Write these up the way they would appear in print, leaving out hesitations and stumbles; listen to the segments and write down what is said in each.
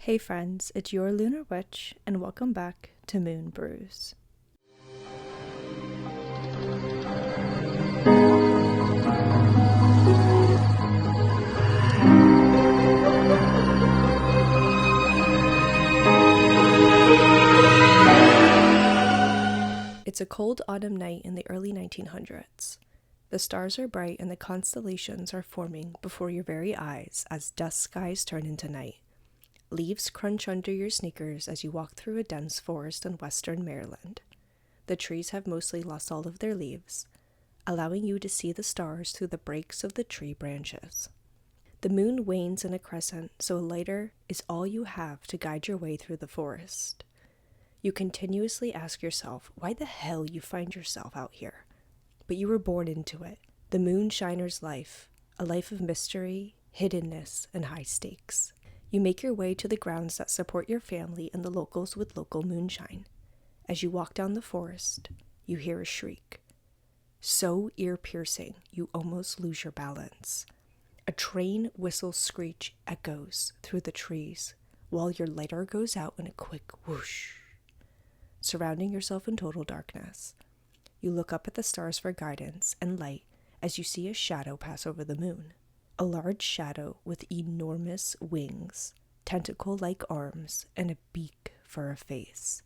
Hey friends, it's your Lunar Witch, and welcome back to Moon Brews. It's a cold autumn night in the early 1900s. The stars are bright and the constellations are forming before your very eyes as dusk skies turn into night. Leaves crunch under your sneakers as you walk through a dense forest in western Maryland. The trees have mostly lost all of their leaves, allowing you to see the stars through the breaks of the tree branches. The moon wanes in a crescent, so lighter is all you have to guide your way through the forest. You continuously ask yourself why the hell you find yourself out here. But you were born into it, the moonshiner's life, a life of mystery, hiddenness, and high stakes. You make your way to the grounds that support your family and the locals with local moonshine. As you walk down the forest, you hear a shriek. So ear-piercing, you almost lose your balance. A train whistle screech echoes through the trees, while your lighter goes out in a quick whoosh. Surrounding yourself in total darkness, you look up at the stars for guidance and light as you see a shadow pass over the moon. A large shadow with enormous wings, tentacle-like arms, and a beak for a face.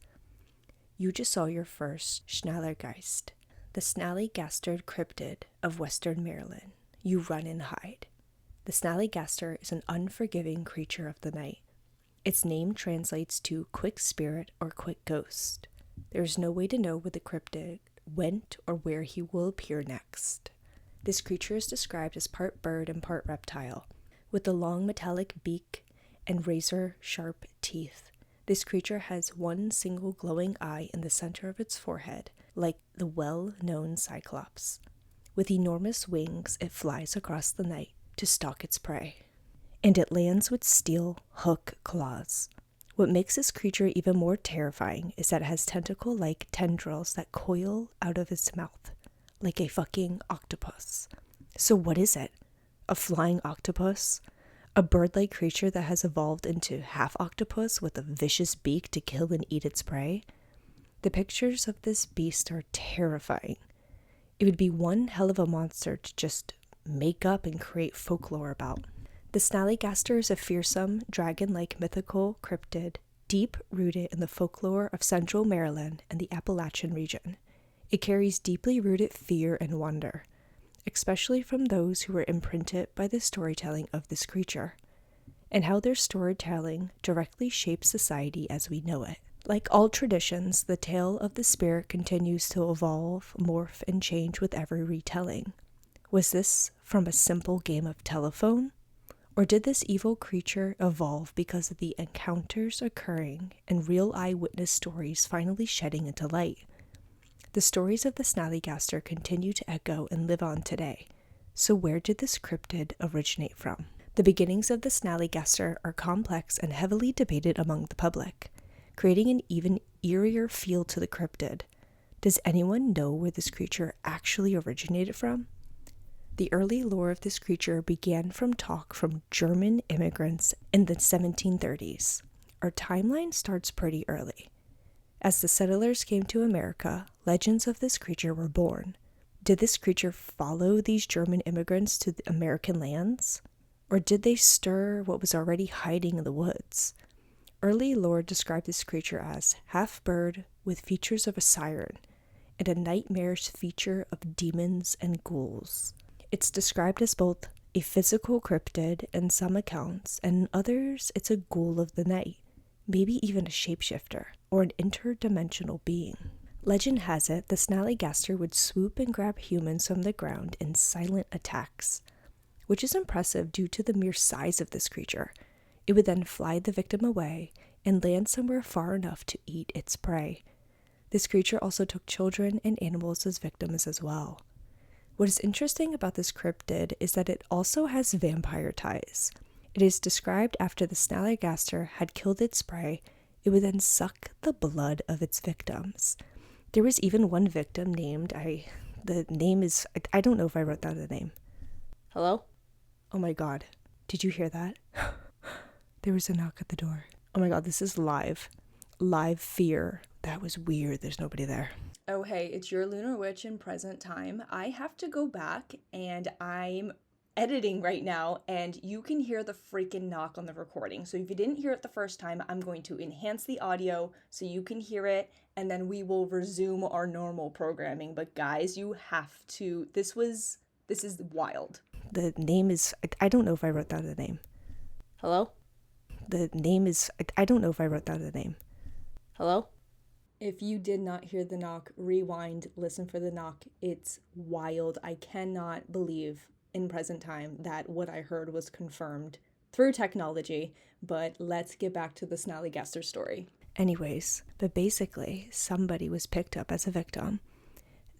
You just saw your first Snallygaster, the Snallygaster cryptid of western Maryland. You run and hide. The Snallygaster is an unforgiving creature of the night. Its name translates to quick spirit or quick ghost. There is no way to know where the cryptid went or where he will appear next. This creature is described as part bird and part reptile, with a long metallic beak and razor-sharp teeth. This creature has one single glowing eye in the center of its forehead, like the well-known Cyclops. With enormous wings, it flies across the night to stalk its prey. And it lands with steel hook claws. What makes this creature even more terrifying is that it has tentacle-like tendrils that coil out of its mouth, like a fucking octopus. So what is it? A flying octopus? A bird-like creature that has evolved into half-octopus with a vicious beak to kill and eat its prey? The pictures of this beast are terrifying. It would be one hell of a monster to just make up and create folklore about. The Snallygaster is a fearsome, dragon-like mythical cryptid, deep-rooted in the folklore of central Maryland and the Appalachian region. It carries deeply rooted fear and wonder, especially from those who were imprinted by the storytelling of this creature, and how their storytelling directly shapes society as we know it. Like all traditions, the tale of the spirit continues to evolve, morph, and change with every retelling. Was this from a simple game of telephone? Or did this evil creature evolve because of the encounters occurring and real eyewitness stories finally shedding into light? The stories of the Snallygaster continue to echo and live on today. So where did this cryptid originate from? The beginnings of the Snallygaster are complex and heavily debated among the public, creating an even eerier feel to the cryptid. Does anyone know where this creature actually originated from? The early lore of this creature began from talk from German immigrants in the 1730s. Our timeline starts pretty early. As the settlers came to America, legends of this creature were born. Did this creature follow these German immigrants to the American lands? Or did they stir what was already hiding in the woods? Early lore described this creature as half-bird with features of a siren and a nightmarish feature of demons and ghouls. It's described as both a physical cryptid in some accounts, and in others it's a ghoul of the night, maybe even a shapeshifter, or an interdimensional being. Legend has it the Snallygaster would swoop and grab humans from the ground in silent attacks, which is impressive due to the mere size of this creature. It would then fly the victim away and land somewhere far enough to eat its prey. This creature also took children and animals as victims as well. What is interesting about this cryptid is that it also has vampire ties. It is described after the Snallygaster had killed its prey, it would then suck the blood of its victims. There was even one victim named, I don't know if I wrote down the name. Hello? Oh my god. Did you hear that? There was a knock at the door. Oh my god, this is live. Live fear. That was weird. There's nobody there. Oh, hey, it's your Lunar Witch in present time. I have to go back and I'm editing right now and you can hear the freaking knock on the recording. So if you didn't hear it the first time, I'm going to enhance the audio so you can hear it and then we will resume our normal programming. But guys, you have to, this is wild. The name is, I don't know if I wrote down the name. Hello? The name is, I don't know if I wrote down the name. Hello? If you did not hear the knock, rewind, listen for the knock. It's wild. I cannot believe in present time that what I heard was confirmed through technology, but let's get back to the Snallygaster story. Anyways, but basically, somebody was picked up as a victim.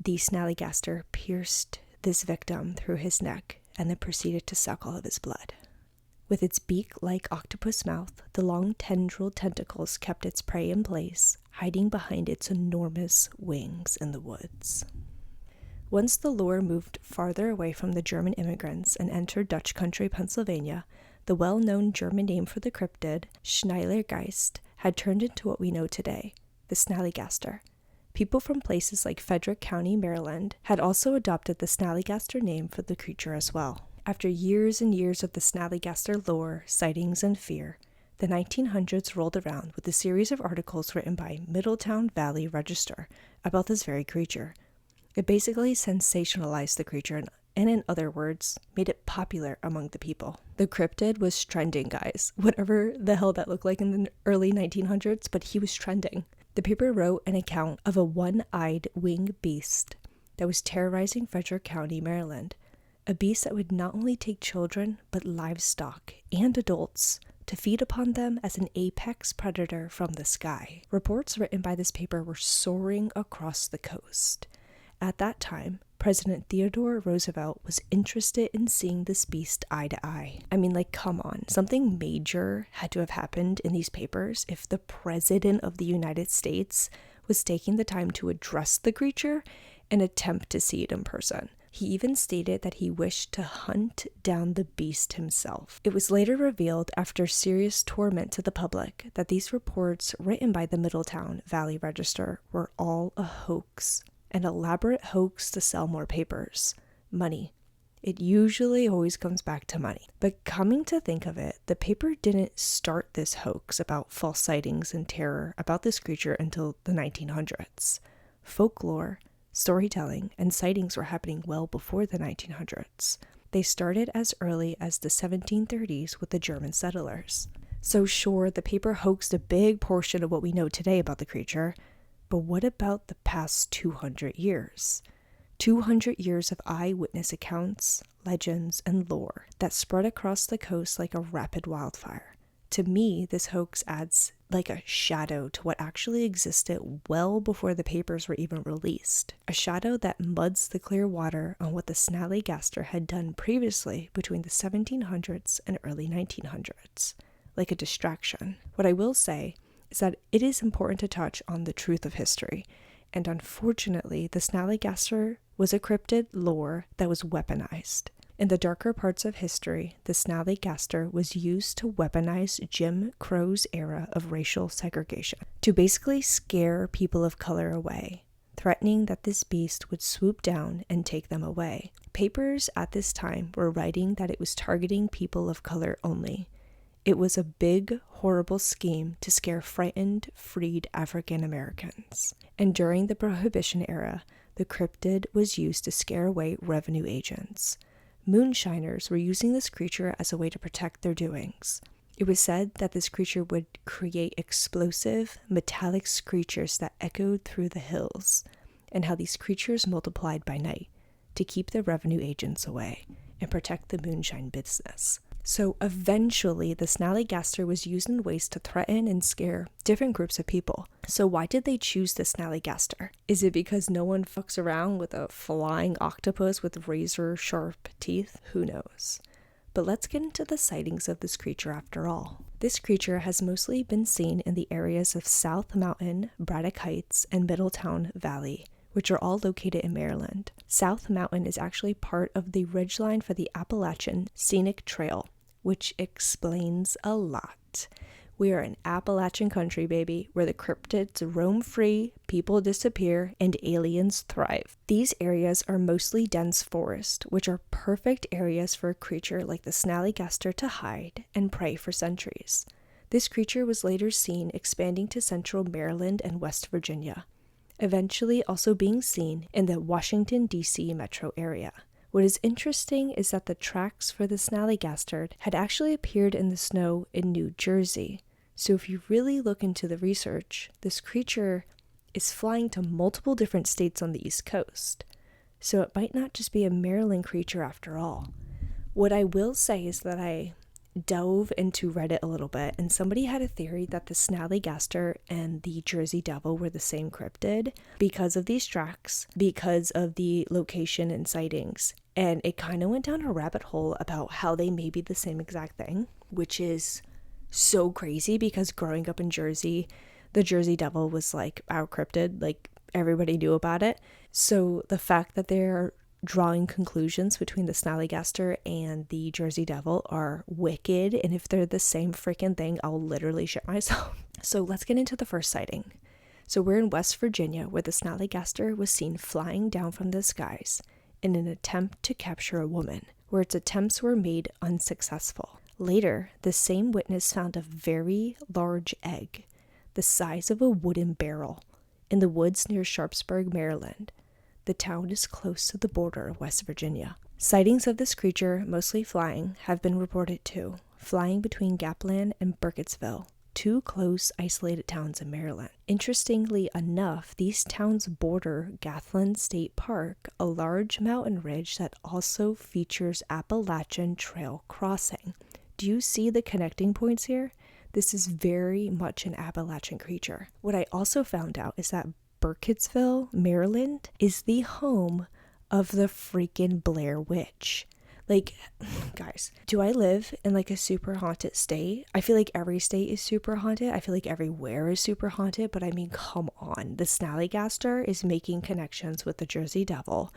The Snallygaster pierced this victim through his neck and then proceeded to suck all of his blood. With its beak-like octopus mouth, the long tendril tentacles kept its prey in place, hiding behind its enormous wings in the woods. Once the lure moved farther away from the German immigrants and entered Dutch country Pennsylvania, the well-known German name for the cryptid, Snallygaster, had turned into what we know today, the Snallygaster. People from places like Frederick County, Maryland, had also adopted the Snallygaster name for the creature as well. After years and years of the Snallygaster lore, sightings, and fear, the 1900s rolled around with a series of articles written by Middletown Valley Register about this very creature. It basically sensationalized the creature and in other words, made it popular among the people. The cryptid was trending, guys. Whatever the hell that looked like in the early 1900s, but he was trending. The paper wrote an account of a one-eyed winged beast that was terrorizing Frederick County, Maryland. A beast that would not only take children, but livestock and adults to feed upon them as an apex predator from the sky. Reports written by this paper were soaring across the coast. At that time, President Theodore Roosevelt was interested in seeing this beast eye to eye. I mean, like, come on. Something major had to have happened in these papers if the President of the United States was taking the time to address the creature and attempt to see it in person. He even stated that he wished to hunt down the beast himself. It was later revealed after serious torment to the public that these reports written by the Middletown Valley Register were all a hoax, an elaborate hoax to sell more papers. Money. It usually always comes back to money. But coming to think of it, the paper didn't start this hoax about false sightings and terror about this creature until the 1900s. Folklore, storytelling, and sightings were happening well before the 1900s. They started as early as the 1730s with the German settlers. So sure, the paper hoaxed a big portion of what we know today about the creature, but what about the past 200 years? 200 years of eyewitness accounts, legends, and lore that spread across the coast like a rapid wildfire. To me, this hoax adds like a shadow to what actually existed well before the papers were even released. A shadow that muds the clear water on what the Snallygaster had done previously between the 1700s and early 1900s, like a distraction. What I will say is that it is important to touch on the truth of history, and unfortunately, the Snallygaster was a cryptid lore that was weaponized. In the darker parts of history, the Snallygaster was used to weaponize Jim Crow's era of racial segregation, to basically scare people of color away, threatening that this beast would swoop down and take them away. Papers at this time were writing that it was targeting people of color only. It was a big, horrible scheme to scare frightened, freed African Americans. And during the Prohibition era, the cryptid was used to scare away revenue agents. Moonshiners were using this creature as a way to protect their doings. It was said that this creature would create explosive, metallic screechers that echoed through the hills, and how these creatures multiplied by night to keep the revenue agents away and protect the moonshine business. So eventually, the Snallygaster was used in ways to threaten and scare different groups of people. So why did they choose the Snallygaster? Is it because no one fucks around with a flying octopus with razor-sharp teeth? Who knows? But let's get into the sightings of this creature after all. This creature has mostly been seen in the areas of South Mountain, Braddock Heights, and Middletown Valley, which are all located in Maryland. South Mountain is actually part of the ridgeline for the Appalachian Scenic Trail, which explains a lot. We are in Appalachian country, baby, where the cryptids roam free, people disappear, and aliens thrive. These areas are mostly dense forest, which are perfect areas for a creature like the Snallygaster to hide and prey for centuries. This creature was later seen expanding to central Maryland and West Virginia, eventually also being seen in the Washington, D.C. metro area. What is interesting is that the tracks for the Snallygaster had actually appeared in the snow in New Jersey. So if you really look into the research, this creature is flying to multiple different states on the East Coast. So it might not just be a Maryland creature after all. What I will say is that I dove into Reddit a little bit, and somebody had a theory that the Snallygaster and the Jersey Devil were the same cryptid because of these tracks, because of the location and sightings. And it kind of went down a rabbit hole about how they may be the same exact thing, which is so crazy because growing up in Jersey, the Jersey Devil was like our cryptid, like everybody knew about it. So the fact that they're drawing conclusions between the Snallygaster and the Jersey Devil are wicked, and if they're the same freaking thing, I'll literally shit myself. So let's get into the first sighting. So we're in West Virginia, where the Snallygaster was seen flying down from the skies in an attempt to capture a woman, where its attempts were made unsuccessful. Later, the same witness found a very large egg, the size of a wooden barrel, in the woods near Sharpsburg, Maryland. The town is close to the border of West Virginia. Sightings of this creature, mostly flying, have been reported too, flying between Gapland and Burkittsville, two close, isolated towns in Maryland. Interestingly enough, these towns border Gapland State Park, a large mountain ridge that also features Appalachian Trail crossing. Do you see the connecting points here? This is very much an Appalachian creature. What I also found out is that Burkittsville, Maryland, is the home of the freaking Blair Witch. Like, guys, do I live in like a super haunted state? I feel like every state is super haunted. I feel like everywhere is super haunted, but I mean, come on. The Snallygaster is making connections with the Jersey Devil,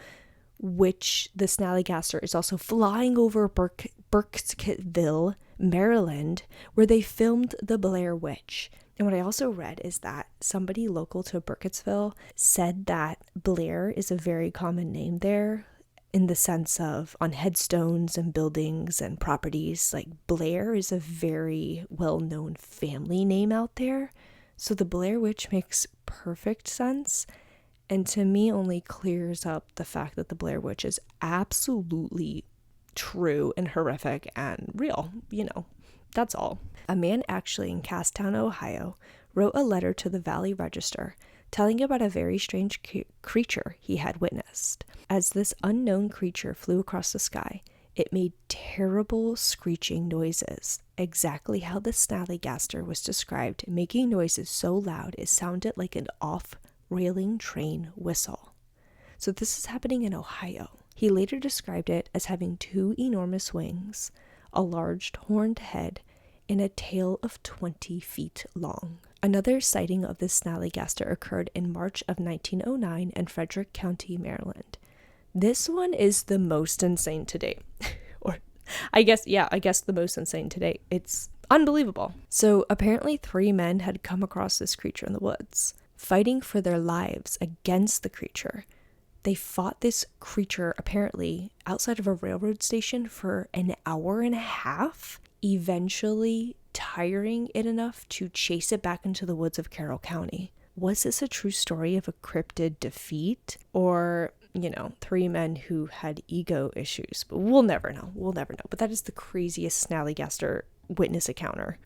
which the Snallygaster is also flying over Burkittsville, Maryland, where they filmed the Blair Witch. And what I also read is that somebody local to Burkittsville said that Blair is a very common name there, in the sense of on headstones and buildings and properties. Like, Blair is a very well-known family name out there. So the Blair Witch makes perfect sense. And to me only clears up the fact that the Blair Witch is absolutely true and horrific and real, that's all. A man actually in Casstown, Ohio, wrote a letter to the Valley Register telling about a very strange creature he had witnessed. As this unknown creature flew across the sky, it made terrible screeching noises, exactly how the Snallygaster was described, making noises so loud it sounded like an off-railing train whistle. So this is happening in Ohio. He later described it as having two enormous wings, a large horned head, and a tail of 20 feet long. Another sighting of the Snallygaster occurred in March of 1909 in Frederick County, Maryland. This one is the most insane to date. Or I guess the most insane to date. It's unbelievable. So apparently 3 men had come across this creature in the woods, fighting for their lives against the creature. They fought this creature apparently outside of a railroad station for an hour and a half, eventually tiring it enough to chase it back into the woods of Carroll County. Was this a true story of a cryptid defeat? Or, 3 men who had ego issues? But we'll never know. But that is the craziest Snallygaster witness encounter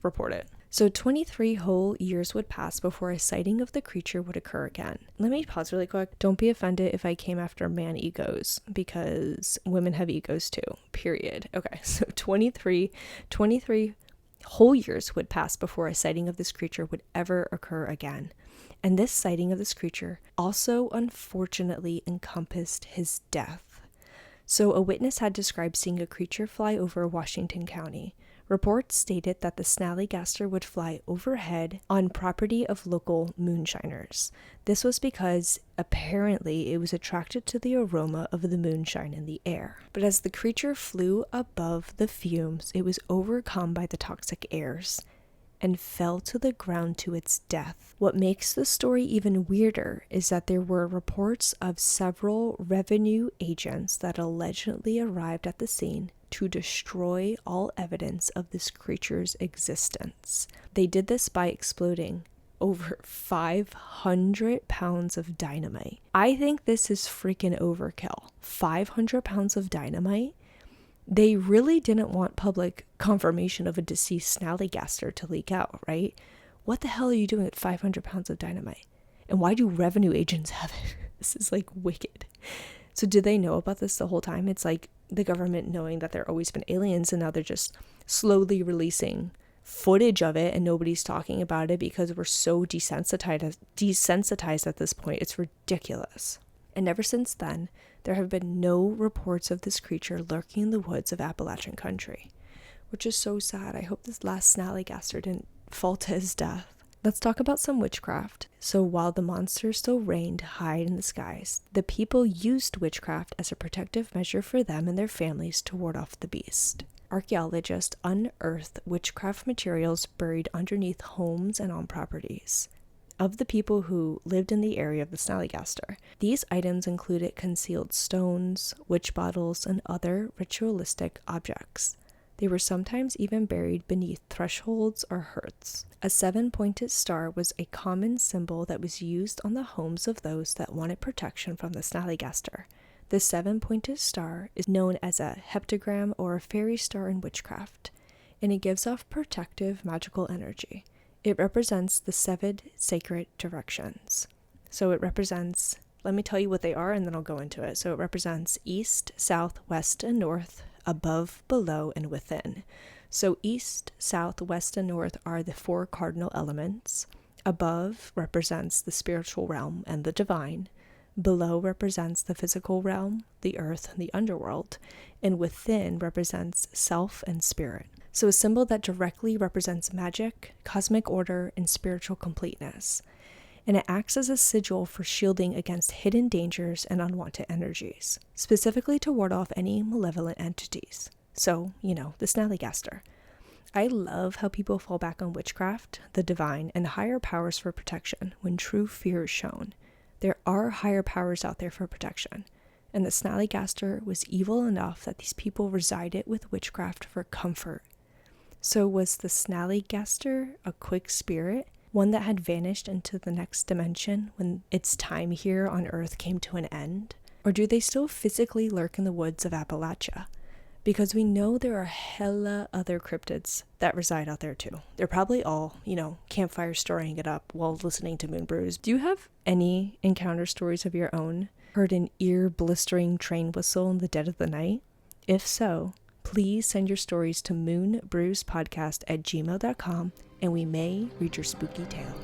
reported. So 23 whole years would pass before a sighting of the creature would occur again. Let me pause really quick. Don't be offended if I came after man egos, because women have egos too, period. Okay, so 23 whole years would pass before a sighting of this creature would ever occur again. And this sighting of this creature also unfortunately encompassed his death. So a witness had described seeing a creature fly over Washington County. Reports stated that the Snallygaster would fly overhead on property of local moonshiners. This was because apparently it was attracted to the aroma of the moonshine in the air. But as the creature flew above the fumes, it was overcome by the toxic airs, and fell to the ground to its death. What makes the story even weirder is that there were reports of several revenue agents that allegedly arrived at the scene to destroy all evidence of this creature's existence. They did this by exploding over 500 pounds of dynamite. I think this is freaking overkill. 500 pounds of dynamite? They really didn't want public confirmation of a deceased Snallygaster to leak out, right? What the hell are you doing with 500 pounds of dynamite? And why do revenue agents have it? This is like wicked. So did they know about this the whole time? It's like the government knowing that there always been aliens, and now they're just slowly releasing footage of it and nobody's talking about it because we're so desensitized at this point. It's ridiculous. And ever since then, there have been no reports of this creature lurking in the woods of Appalachian country, which is so sad. I hope this last Snallygaster didn't fall to his death. Let's talk about some witchcraft. So while the monster still reigned high in the skies, the people used witchcraft as a protective measure for them and their families to ward off the beast. Archaeologists unearthed witchcraft materials buried underneath homes and on properties of the people who lived in the area of the Snallygaster. These items included concealed stones, witch bottles, and other ritualistic objects. They were sometimes even buried beneath thresholds or hearths. A 7-pointed star was a common symbol that was used on the homes of those that wanted protection from the Snallygaster. The 7-pointed star is known as a heptagram or a fairy star in witchcraft, and it gives off protective magical energy. It represents the 7 sacred directions. So it represents, let me tell you what they are and then I'll go into it. So it represents east, south, west, and north, above, below, and within. So east, south, west, and north are the 4 cardinal elements. Above represents the spiritual realm and the divine. Below represents the physical realm, the earth, and the underworld. And within represents self and spirit. So a symbol that directly represents magic, cosmic order, and spiritual completeness. And it acts as a sigil for shielding against hidden dangers and unwanted energies, specifically to ward off any malevolent entities. So, the Snallygaster. I love how people fall back on witchcraft, the divine, and higher powers for protection when true fear is shown. There are higher powers out there for protection. And the Snallygaster was evil enough that these people resided with witchcraft for comfort. So was the Snallygaster a quick spirit, one that had vanished into the next dimension when its time here on Earth came to an end? Or do they still physically lurk in the woods of Appalachia? Because we know there are hella other cryptids that reside out there too. They're probably all, campfire storying it up while listening to Moon Brews. Do you have any encounter stories of your own? Heard an ear-blistering train whistle in the dead of the night? If so, please send your stories to moonbrewspodcast@gmail.com and we may read your spooky tale.